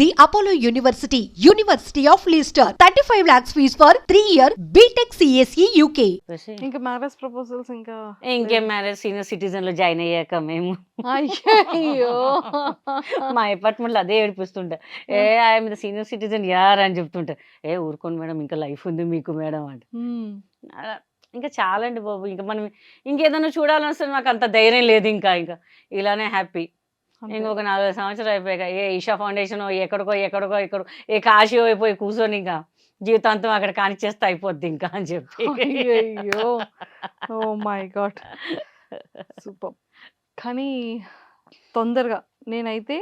The Apollo University, University of Leicester. 35 lakhs fees for 3-year BTech CSE UK. ఇంకా marriage proposals ఇంకా ఇంకేం marriage senior citizen లో join అయ్యాక మేము అయ్యో మా అపార్ట్మెంట్ లో అదే ఏడిపిస్తుంటా. ఐఎమ్ ద సీనియర్ సిటిజన్ యార్ అని చెప్తుంటా. ఊరుకోండి మేడం, ఇంకా లైఫ్ ఉంది మీకు మేడం అంటే. అలా ఇంకా చాలా అండి బాబు. ఇంకా మనం ఇంకేదైనా చూడాలని వస్తే నాకు అంత ధైర్యం లేదు. ఇంకా ఇలానే హ్యాపీ. ఇంకొక 4 సంవత్సరాలు అయిపోయాక ఈషా ఫౌండేషన్ ఎక్కడికో కాశీ అయిపోయి కూర్చొని ఇంకా జీవితాంతం అక్కడ కానిచ్చేస్తే అయిపోద్ది ఇంకా అని చెప్పి. అయ్యయ్యో ఓ మై గాడ్ సూపర్. కానీ తొందరగా నేనైతే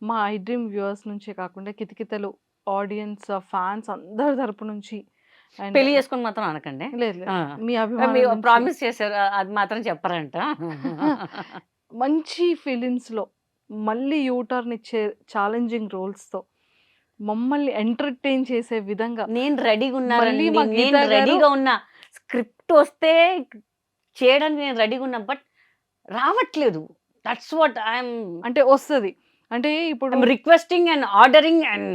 మా ఐ డ్రీమ్ వ్యూవర్స్ నుంచే కాకుండా కితకితలు ఆడియన్స్ ఫ్యాన్స్ అందరి తరపు నుంచి and పెళ్లి చేసుకొని మాత్రం అనకండి. లేదు లేదు, ఆ. మీ మీరు అభిమానం ప్రామిస్ చేశారు, అది మాత్రం చెప్పరంట. మంచి ఫీలింగ్స్లో మళ్ళీ యూటర్న్ ఇచ్చే ఛాలెంజింగ్ రోల్స్తో మమ్మల్ని ఎంటర్టైన్ చేసే విధంగా నేను రెడీగా మళ్ళీ ఉన్నానండి. మా నేను గీతా గారు- రెడీగా ఉన్నా. స్క్రిప్ట్ వస్తే చేయడానికి నేను రెడీగా ఉన్నా, బట్ రావట్లేదు. దట్స్ వాట్ ఐఎమ్ అంటే వస్తుంది. అంటే ఇప్పుడు రిక్వెస్టింగ్ అండ్ ఆర్డరింగ్ అండ్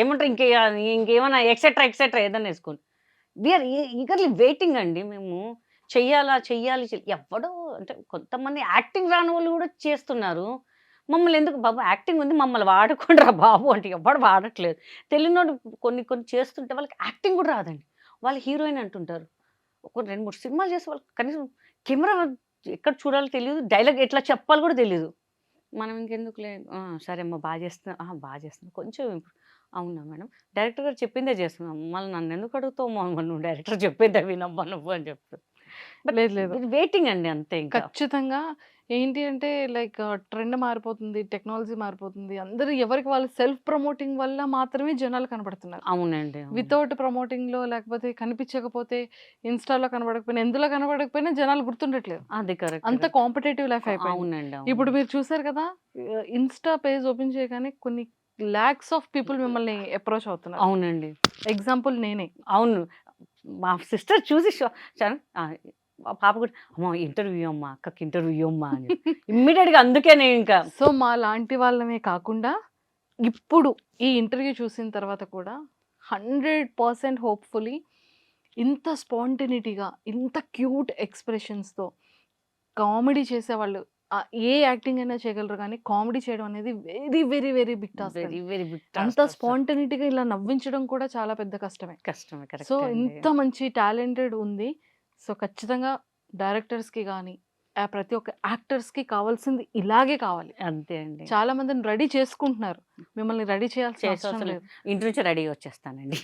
ఏమంటారు ఇంకేమన్నా ఎక్సెట్రా ఏదన్నా వేసుకోండి. వీఆర్ ఈగర్లీ వెయిటింగ్ అండి. మేము చెయ్యాలి. ఎవడో అంటే కొంతమంది యాక్టింగ్ రాని వాళ్ళు కూడా చేస్తున్నారు. మమ్మల్ని ఎందుకు బాబు యాక్టింగ్ ఉంది మమ్మల్ని వాడుకుంటారా బాబు అంటే ఎవడు వాడట్లేదు. తెలియనోడు కొన్ని చేస్తుంటే వాళ్ళకి యాక్టింగ్ కూడా రాదండి. వాళ్ళు హీరోయిన్ అంటుంటారు. ఒక 2-3 సినిమాలు చేస్తే వాళ్ళకి కనీసం కెమెరా ఎక్కడ చూడాలో తెలియదు, డైలాగ్ ఎట్లా చెప్పాలి కూడా తెలియదు. మనం ఇంకెందుకులే సరే అమ్మ బాగా చేస్తున్నా కొంచెం అవునా మేడం, డైరెక్టర్ గారు చెప్పిందే చేస్తున్నాం, మళ్ళీ నన్ను ఎందుకు అడుగుతావు నువ్వు డైరెక్టర్ చెప్పిందే వినమ్మా నువ్వు అని చెప్తాను. లేదు లేదు, వెయిటింగ్ అండి అంతే. ఇంకా ఖచ్చితంగా ఏంటి అంటే లైక్ ట్రెండ్ మారిపోతుంది, టెక్నాలజీ మారిపోతుంది. అందరూ ఎవరికి వాళ్ళు సెల్ఫ్ ప్రమోటింగ్ వల్ల మాత్రమే జనాలు కనబడుతున్నారు. అవునండి. వితౌట్ ప్రమోటింగ్లో లేకపోతే కనిపించకపోతే ఇన్స్టాలో కనబడకపోయినా ఎందులో కనబడకపోయినా జనాలు గుర్తుండట్లేదు. అది కరెక్ట్. అంత కాంపిటేటివ్ లైఫ్ అయిపోయింది. అవునండి. ఇప్పుడు మీరు చూసారు కదా, ఇన్స్టా పేజ్ ఓపెన్ చేయగానే కొన్ని లాక్స్ ఆఫ్ పీపుల్ మిమ్మల్ని అప్రోచ్ అవుతున్నారు. అవునండి. ఎగ్జాంపుల్ నేనే. అవును, మా సిస్టర్ చూసి మా పాప కూడా అమ్మ ఇంటర్వ్యూ అమ్మా, అక్కకి ఇంటర్వ్యూ అమ్మా అని ఇమ్మీడియట్గా. అందుకే నేను ఇంకా సో మా లాంటి వాళ్ళమే కాకుండా ఇప్పుడు ఈ ఇంటర్వ్యూ చూసిన తర్వాత కూడా 100% హోప్ఫుల్లీ ఇంత స్పాంటినిటీగా ఇంత క్యూట్ ఎక్స్ప్రెషన్స్తో కామెడీ చేసేవాళ్ళు ఏ యాక్టింగ్ అయినా చేయగలరు, కానీ కామెడీ చేయడం అనేది very very very big task. Very big అంత స్పాంటినిటీగా ఇలా నవ్వించడం కూడా చాలా పెద్ద కష్టమే. కరెక్ట్. సో ఇంత మంచి టాలెంటెడ్ ఉంది. సో ఖచ్చితంగా డైరెక్టర్స్కి కానీ ప్రతి ఒక్క యాక్టర్స్కి కావాల్సింది ఇలాగే కావాలి. అంతే అండి. చాలా మందిని రెడీ చేసుకుంటున్నారు, మిమ్మల్ని రెడీ చేయాల్సిన అవసరం చేసేవసరం లేదు. ఇంటి నుంచి రెడీ వచ్చేస్తానండి.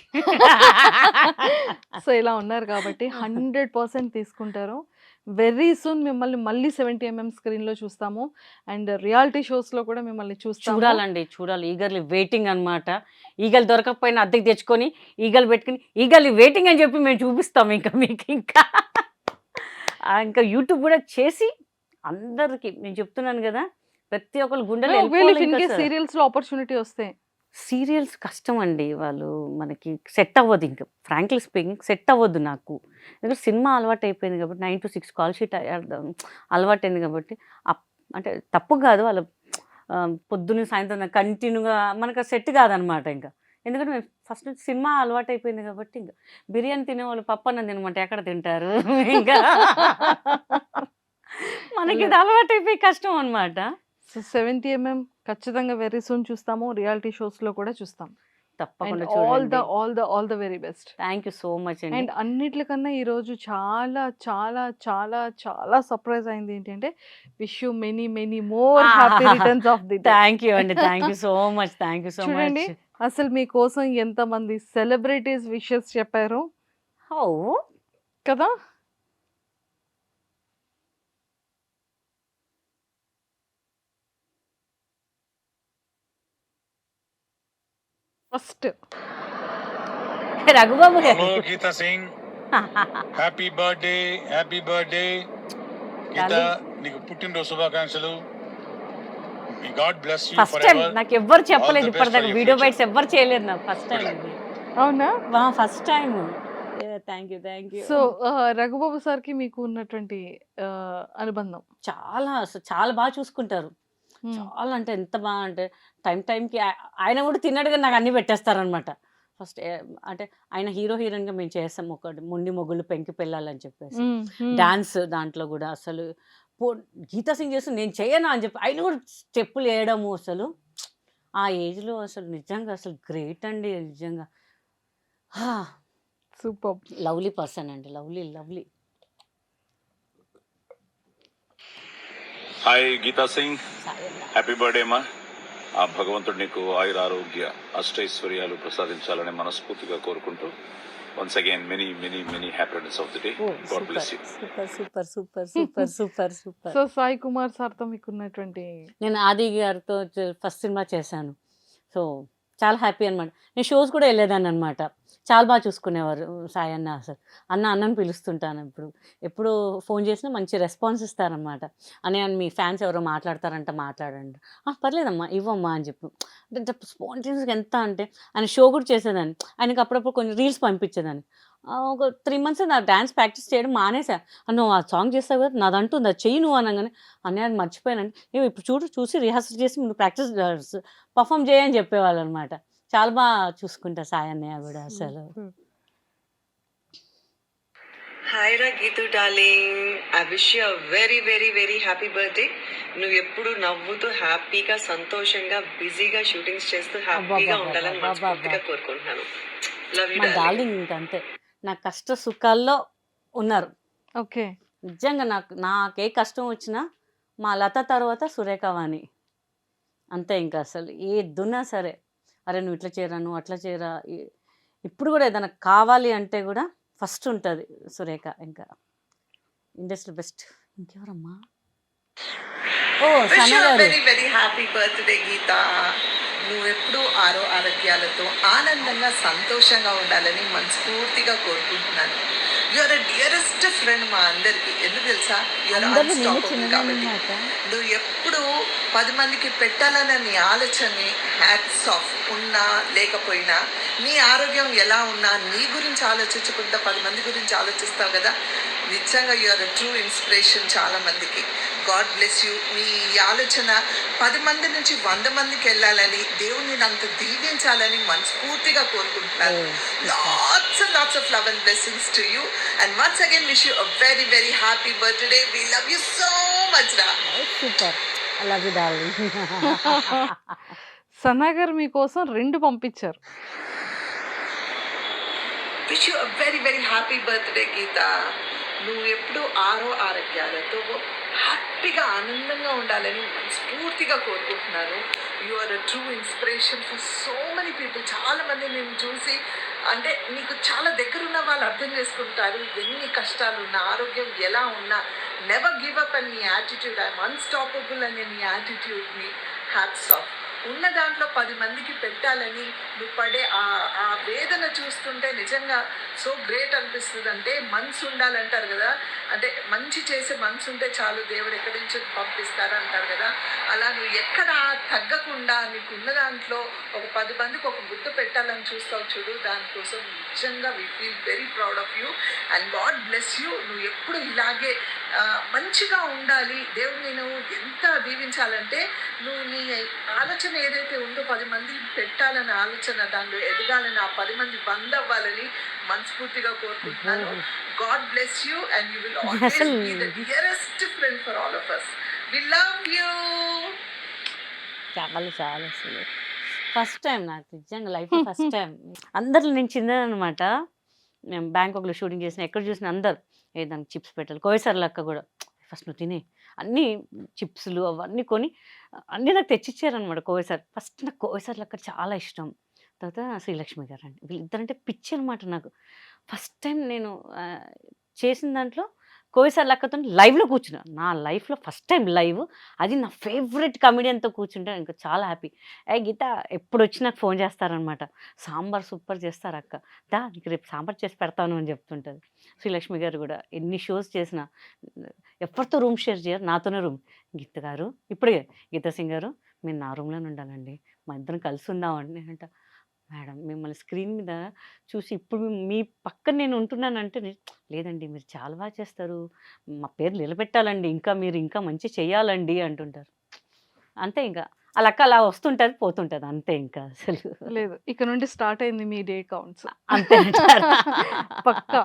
సో ఇలా ఉన్నారు కాబట్టి 100% తీసుకుంటారు. వెరీ సూన్ మిమ్మల్ని మళ్ళీ 70mm స్క్రీన్లో చూస్తాము. అండ్ రియాలిటీ షోస్లో కూడా మిమ్మల్ని చూడాలండి, చూడాలి. ఈగర్లీ వెయిటింగ్ అనమాట. ఈగలు దొరకకపోయినా అద్దెకి తెచ్చుకొని ఈగలు పెట్టుకుని ఈగర్లీ వెయిటింగ్ అని చెప్పి మేము చూపిస్తాము ఇంకా మీకు. ఇంకా యూట్యూబ్ కూడా చేసి అందరికి నేను చెప్తున్నాను కదా, ప్రతి ఒక్కరు గుండెలు సీరియల్స్లో ఆపర్చునిటీ వస్తే. సీరియల్స్ కష్టం అండి, వాళ్ళు మనకి సెట్ అవ్వదు. ఇంకా ఫ్రాంక్లీ స్పీకింగ్ సెట్ అవ్వద్దు నాకు. ఎందుకంటే సినిమా అలవాటు అయిపోయింది కాబట్టి 9 to 6 కాల్ షీట్ అలవాటు అయింది కాబట్టి అంటే తప్పు కాదు, వాళ్ళ పొద్దున్న సాయంత్రం కంటిన్యూగా మనకు సెట్ కాదనమాట. ఇంకా ఎందుకంటే మేము ఫస్ట్ నుంచి సినిమా అలవాటు అయిపోయింది కాబట్టి ఇంకా బిర్యానీ తినేవాళ్ళు పప్పు అన్నం తినమంటే ఎక్కడ తింటారు. ఇంకా మనకి ఇది అలవాటు అయిపోయి కష్టం అనమాట. సో 70mm ఖచ్చితంగా వెరీ సూన్ చూస్తాము, రియాలిటీ షోస్లో కూడా చూస్తాం. తప్పకుండా all the very best. Thank you so much అండి. అండ్ అన్నిట్లకన్నా ఈరోజు చాలా చాలా చాలా చాలా సర్ప్రైజ్ అయింది ఏంటంటే, wish you many many more happy returns of the day. Thank you అండి, థ్యాంక్ యూ సో మచ్. చూడండి అసలు మీకోసం ఎంతమంది సెలబ్రిటీస్ విషెస్ చెప్పారు కదా. ఫస్ట్ రఘుబాబు గారు. Hello Geeta Singh, happy birthday Geeta, నీకు పుట్టినరోజు శుభాకాంక్షలు. God bless you first time నాకు ఎవ్వరు చెప్పలేదు ఇప్పటిదాకా, వీడియో బైట్స్ ఎవ్వరు చేయలేదు నాకు. ఫస్ట్ టైం ఇది. అవునా? First time. Thank you. So Raghubabu సార్కి మీకు ఉన్నటువంటి అనుబంధం చాలా బాగా చూసుకుంటారు. హ్మ్. చాలా అంటే ఎంత బాగా అంటే టైంకి ఆయన కూడా తిన్నాడు కానీ నాకు అన్నీ పెట్టేస్తారనమాట. ఫస్ట్ అంటే ఆయన హీరో హీరోయిన్గా మేము చేస్తాం ఒకటి మొండి మొగుళ్ళు పెంకి పెళ్ళాలని చెప్పేసి హ్మ్. హ్మ్. డాన్స్ దాంట్లో కూడా అసలు పో గీతా సింగ్ చేస్తే నేను చేయను అని చెప్పి ఆయన కూడా స్టెప్పులు వేయడము అసలు ఆ ఏజ్లో అసలు నిజంగా అసలు గ్రేట్ అండి నిజంగా. సూపర్బ్. లవ్లీ పర్సన్ అండి, lovely lovely. Hi Geeta Singh, Sayanna happy birthday అమ్మా. ఆ భగవంతుడు నీకు ఆయుర ఆరోగ్య అష్టైశ్వర్యాలు ప్రసాదించాలని మనస్ఫూర్తిగా కోరుకుంటూ once again many many many happy returns of the day. Oh God super bless you. Super super super super super super. So Sai Kumar సార్తో మీకున్నటువంటి నేను ఆది గారితో ఫస్ట్ సినిమా చేశాను. సో చాలా హ్యాపీ అనమాట. నేను షోస్ కూడా వెళ్ళేదాన్ని అనమాట. చాలా బాగా చూసుకునేవారు సాయి అన్న అసలు. అన్నని పిలుస్తుంటాను ఇప్పుడు. ఎప్పుడు ఫోన్ చేసినా మంచి రెస్పాన్స్ ఇస్తారనమాట. అని మీ ఫ్యాన్స్ ఎవరో మాట్లాడతారంట మాట్లాడండి. పర్లేదమ్మా ఇవ్వమ్మా అని చెప్పి. అంటే స్పాంటేనియస్గా ఎంత అంటే ఆయన షో కూడా చేసేదాన్ని. ఆయనకి అప్పుడప్పుడు కొన్ని రీల్స్ పంపించేదాన్ని. ఒక 3 మంత్స్ నా డాన్స్ ప్రాక్టీస్ చేయడం మానేసా. నువ్వు ఆ సాంగ్ చేస్తావు కదా నాదంటుంది అది చెయ్యి నువ్వు అనగానే అన్నయ్య అది మర్చిపోయానండి. నువ్వు ఇప్పుడు చూసి రిహార్సల్ చేసి నువ్వు ప్రాక్టీస్ పర్ఫామ్ చేయని చెప్పేవాళ్ళు అనమాట. చాలా బాగా చూసుకుంటా సాయి అన్నయ్య కూడా అసలు. హాయ్ రా Geetu darling, I wish you very very very happy birthday. నువ్వు ఎప్పుడు నవ్వుతూ హ్యాపీగా సంతోషంగా బిజీగా షూటింగ్స్ చేస్తూ హ్యాపీగా ఉండాలని మనస్ఫూర్తిగా కోరుకుంటున్నాను. లవ్ యూ మా డార్లింగ్. డార్లింగ్ ఇంకంతే. నా కష్ట సుఖాల్లో ఉన్నారు. ఓకే. నిజంగా నాకే కష్టం వచ్చినా మా లత తర్వాత సురేఖ వాణి. అంతే ఇంకా అసలు ఏదున్నా సరే, అరే నువ్వు ఇట్లా చేయరా, నువ్వు అట్లా చేయరా. ఇప్పుడు కూడా ఏదైనా కావాలి అంటే కూడా ఫస్ట్ ఉంటుంది సురేఖ. ఇంకా ఇండస్ట్రీ బెస్ట్. ఇంకెవరమ్మా? ఓ విష్ సన యూ గారు. Very very happy birthday Geetha. నువ్వు ఎప్పుడు ఆరోగ్యాలతో ఆనందంగా సంతోషంగా ఉండాలని మనస్ఫూర్తిగా కోరుకుంటున్నాను. యూఆర్ డియరెస్ట్ ఫ్రెండ్ మా అందరికి. ఎందుకు తెలుసా? యూఆర్ అందరూ నేను అన్స్టాపబుల్ కాబట్టి. చిన్నదన్నమాట. నువ్వు ఎప్పుడు 10 మందికి పెట్టాలన్న నీ ఆలోచనని హ్యాట్స్ ఆఫ్ ఉన్నా లేకపోయినా నీ ఆరోగ్యం ఎలా ఉన్నా నీ గురించి ఆలోచించకుండా 10 మంది గురించి ఆలోచిస్తావు కదా. నిజంగా యూఆర్ ట్రూ ఇన్స్పిరేషన్ చాలా మందికి. God bless you. నీ ఆలోచన 10 మంది నుంచి 100 మందికి వెళ్ళాలని దేవుణ్ణి అంత దీవించాలని మనస్ఫూర్తిగా కోరుకుంటున్నాను. Lots and lots of love and blessings to you. And once again wish you a very very happy birthday. We love you so much, Ra. Super. I love you darling. Sana గారు మీకోసం 2 పంపించారు. Wish you a very very happy birthday, Geeta. నువ్వు ఎప్పుడు ఆరోగ్యాలతో హ్యాపీగా ఆనందంగా ఉండాలని మనస్ఫూర్తిగా కోరుకుంటున్నాను. You are a true inspiration for so many people. చాలా మంది నేను చూసి అంటే నీకు చాలా దగ్గర ఉన్న వాళ్ళు అర్థం చేసుకుంటారు. ఎన్ని కష్టాలు ఉన్నా ఆరోగ్యం ఎలా ఉన్నా నెవర్ గివ్ అప్ అని నీ యాటిట్యూడ్, ఐఎమ్ అన్స్టాపబుల్ అనే నీ యాటిట్యూడ్ని హ్యాట్స్ ఆఫ్. ఉన్న దాంట్లో 10 మందికి పెట్టాలని నువ్వు పడే ఆ వేదన చూస్తుంటే నిజంగా సో గ్రేట్ అనిపిస్తుంది. అంటే మనసు ఉండాలంటారు కదా, అంటే మంచి చేసే మనసు ఉంటే చాలు దేవుడు ఎక్కడి నుంచి పంపిస్తారు అంటారు కదా. అలా నువ్వు ఎక్కడ తగ్గకుండా నీకు ఉన్న దాంట్లో ఒక 10 మందికి ఒక ముద్ద పెట్టాలని చూస్తావు చూడు, దానికోసం నిజంగా we feel very proud of you and God bless you. నువ్వు ఎప్పుడు ఇలాగే మంచిగా ఉండాలి. దేవుడు నేను ఎంత దీవించాలంటే నువ్వు నీ ఆలోచన ఏదైతే ఉందో 10 మంది పెట్టాలనే ఆలోచన, దానిలో ఎదగాలని, ఆ 10 మంది బంద్ అవ్వాలని మనస్ఫూర్తిగా కోరుకుంటున్నాను. God bless you and you will always be the dearest friend for all of us. We love you. చాలా చాలా అసలు ఫస్ట్ టైం నాకు నిజంగా లైఫ్లో ఫస్ట్ టైం. అందరిలో నేను చిన్నదనమాట. మేము బ్యాంకాక్లో షూటింగ్ చేసిన ఎక్కడ చూసిన అందరు దానికి చిప్స్ పెట్టాలి. కోయసార్ లక్క కూడా ఫస్ట్ నువ్వు తినే అన్నీ చిప్స్లు అవన్నీ కొని అన్నీ నాకు తెచ్చిచ్చారనమాట కోయసార్. ఫస్ట్ నాకు కోయసార్ లక్క చాలా ఇష్టం. తర్వాత శ్రీలక్ష్మి గారు అండి, వీళ్ళిద్దరంటే పిచ్చి అనమాట నాకు. ఫస్ట్ టైం నేను చేసిన దాంట్లో కోయసార్ లక్కతో లైవ్లో కూర్చున్నా. నా లైఫ్లో ఫస్ట్ టైం లైవ్, అది నా ఫేవరెట్ కమెడియన్తో కూర్చుంటే ఇంకా చాలా హ్యాపీ. గీత ఎప్పుడు వచ్చి నాకు ఫోన్ చేస్తారనమాట, సాంబార్ సూపర్ చేస్తారు అక్క, నీకు రేపు సాంబార్ చేసి పెడతాను అని చెప్తుంటుంది. శ్రీలక్ష్మి గారు కూడా ఎన్ని షోస్ చేసినా ఎవరితో రూమ్ షేర్ చేయరు, నాతోనే రూమ్. గీత గారు ఇప్పుడే గీతా సింగ్ గారు మీరు నా రూమ్లోనే ఉండాలండి, మా ఇద్దరం కలిసి ఉందామండి. నేనంట మేడం మిమ్మల్ని స్క్రీన్ మీద చూసి ఇప్పుడు మీ పక్కన నేను ఉంటున్నానంటే లేదండి మీరు చాలా బాగా చేస్తారు, మా పేరు నిలబెట్టాలండి, ఇంకా మీరు ఇంకా మంచి చేయాలండి అంటుంటారు. అంతే ఇంకా ఆ లక్క అలా వస్తుంటది పోతుంటది అంతే ఇంకా అసలు లేదు, ఇక నుండి స్టార్ట్ అయింది మీ డే కౌంట్స్. అంతే అంటారా? పక్కా.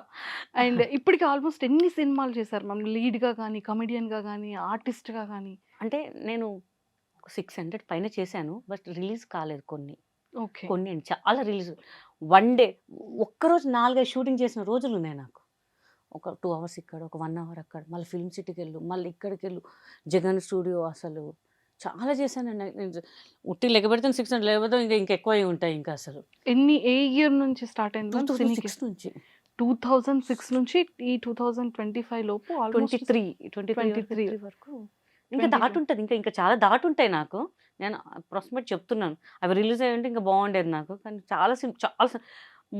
అండ్ ఇప్పటికి ఆల్మోస్ట్ ఎన్ని సినిమాలు చేశారు మ్యామ్? లీడ్గా కానీ, కమెడియన్గా కానీ, ఆర్టిస్ట్గా కానీ? అంటే నేను 600 పైన చేశాను, బట్ రిలీజ్ కాలేదు కొన్ని ఓకే. కొన్ని అండి, చాలా రిలీజ్. వన్ డే ఒక్కరోజు 4-5 షూటింగ్ చేసిన రోజులు ఉన్నాయి నాకు. ఒక 2 అవర్స్ ఇక్కడ, ఒక 1 అవర్ అక్కడ, మళ్ళీ ఫిల్మ్ సిటీకి వెళ్ళు, మళ్ళీ ఇక్కడికి వెళ్ళు, జగన్ స్టూడియో, అసలు చాలా చేశానండి. నేను ఉట్టి లెక్కబెడితే 600, లేకపోతే ఇంకా ఎక్కువ ఉంటాయి ఇంకా అసలు. ఏ ఇయర్ నుంచి స్టార్ట్ అయింది మ్యామ్ సినీకి? 2006 నుంచి 2006 నుంచి ఈ 2025 లోపు ఆల్మోస్ట్ 23 వరకు ఇంకా దాటుంటది, ఇంకా చాలా దాటుంటాయి నాకు. నేను అప్రాక్సిమేట్ చెప్తున్నాను, అవి రిలీజ్ అయ్యి ఉంటే ఇంకా బాగుండేది నాకు. కానీ చాలా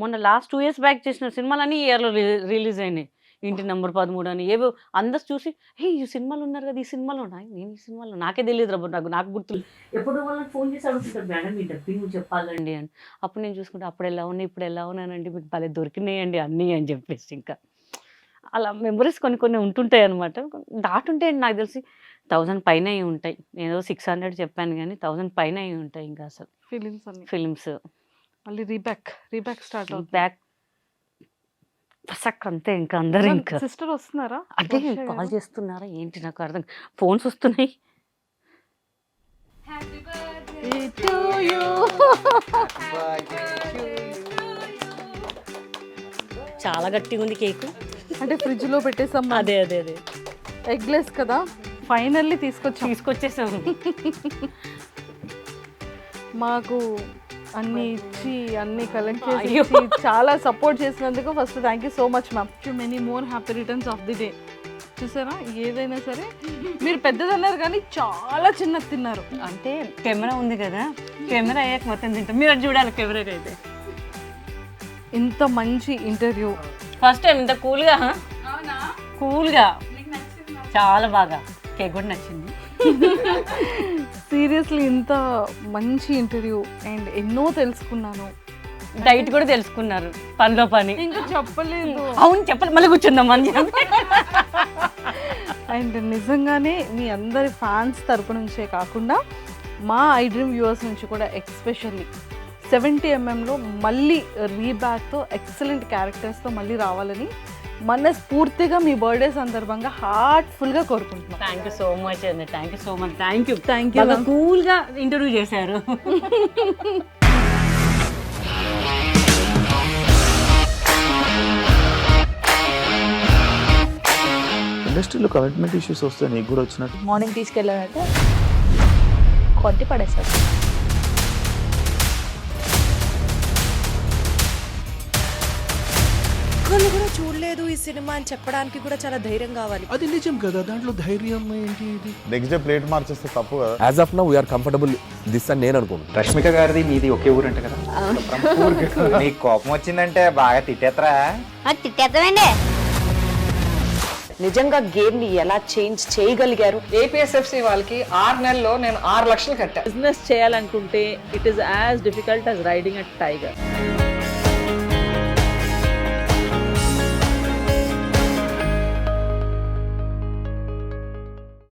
మొన్న లాస్ట్ 2 years బ్యాక్ చేసిన సినిమాలన్నీ ఈ ఇయర్లో రిలీజ్ అయినాయి. ఇంటి నెంబర్ 13 అని ఏవో అందరు చూసి, హే ఈ సినిమాలు ఉన్నారు కదా, ఈ సినిమాలో నేను ఈ సినిమాలో నాకే తెలియదు రా, నాకు గుర్తు. ఎప్పుడు వాళ్ళకి ఫోన్ చేసి అడుగుతుంటారు, మేడం మీ డబ్బింగ్ చెప్పాలండి అని. అప్పుడు నేను చూసుకుంటే అప్పుడు ఎలా ఉన్నాయి, ఇప్పుడు ఎలా ఉన్నానండి, మీకు భలే దొరికినాయండి అన్నీ అని చెప్పేసి. ఇంకా అలా మెమరీస్ కొన్ని ఉంటుంటాయి అనమాట. దాటుంటే నాకు తెలిసి 1000 పైన ఉంటాయి. నేను 600 చెప్పాను కానీ 1000 పైన ఉంటాయి ఇంకా అసలు ఫిలిమ్స్ అన్ని. ఫిలిమ్స్. మళ్ళీ రీబ్యాక్ స్టార్ట్ అవుతుంది. బ్యాక్ ఫసక్ అంతే ఇంకా అందరూ ఇంకా. సిస్టర్ వస్తున్నారా? అంటే కాల్ చేస్తున్నారా ఏంటి నాకు అర్థం, ఫోన్స్ వస్తున్నాయి. చాలా గట్టిగా ఉంది కేక్. అంటే ఫ్రిడ్జ్ లో పెట్టేసాం. అదే ఎగ్లెస్ కదా, ఫైనల్లీ తీసుకొచ్చేసాము. మాకు అన్ని ఇచ్చి అన్ని కలెక్ట్ చేసి చాలా సపోర్ట్ చేసినందుకు first thank you so much ma'am. Many more happy returns of the day. చూసారా, ఏదైనా సరే మీరు పెద్దదన్నారు కానీ చాలా చిన్నది తిన్నారు. అంటే కెమెరా ఉంది కదా, కెమెరా అయ్యాక మొత్తం తింటాం. మీరు అది చూడాలి కెమెరాకి అయితే. ఇంత మంచి ఇంటర్వ్యూ ఫస్ట్ టైం ఇంత కూల్గా చాలా బాగా. కేక్ కూడా నచ్చింది. సీరియస్లీ ఇంత మంచి ఇంటర్వ్యూ అండ్ ఎన్నో తెలుసుకున్నాను. డైట్ కూడా తెలుసుకున్నారు, పనిలో పని. ఇంకా చెప్పలేదు. అవును చెప్పాలి, మళ్ళీ కూర్చుందాం అని. అండ్ నిజంగానే మీ అందరి ఫ్యాన్స్ తరపు నుంచే కాకుండా మా ఐ డ్రీమ్ వ్యూవర్స్ నుంచి కూడా ఎక్స్పెషల్లీ 70mm మళ్ళీ రీబ్యాక్తో ఎక్సలెంట్ క్యారెక్టర్స్తో మళ్ళీ రావాలని మనస్ఫూర్తిగా మీ బర్త్డే సందర్భంగా హార్ట్ఫుల్గా కోరుకుంటున్నాం. థ్యాంక్ యూ సో మచ్ అండి, thank you so much. Thank you బాగా కూల్గా ఇంటర్వ్యూ చేశారు. ఇండస్ట్రీలో కమిట్మెంట్ ఇష్యూస్ వస్తే నీకు కూడా వచ్చినట్టు? మార్నింగ్ తీసుకెళ్ళానంటే కొట్టి పడేసారు. ఒక్కళ్ళు కూడా చూడలేదు ఈ సినిమా అని చెప్పడానికి కూడా చాలా ధైర్యం కావాలి. అది నిజం కదా, దాంట్లో ధైర్యం ఏంటి? ఇది నెక్స్ట్ డే ప్లేట్ మార్చేస్తే తప్పు కదా. As of now we are comfortable this అని నేను అనుకుంటున్నాను. రష్మిక గారిది మీది ఒకే ఊరు అంట కదా? నీకు కోపం వచ్చిందంటే బాగా తిట్టేత్తరా? తిట్టేద్దామండి. నిజంగా గేమ్ ని ఎలా చేంజ్ చేయగలిగారు? ఏపీఎస్ఎఫ్సి వాళ్ళకి 6 నెలల్లో నేను 6 లక్షలు కట్టా. బిజినెస్ చేయాలనుకుంటే it is as difficult as riding a tiger.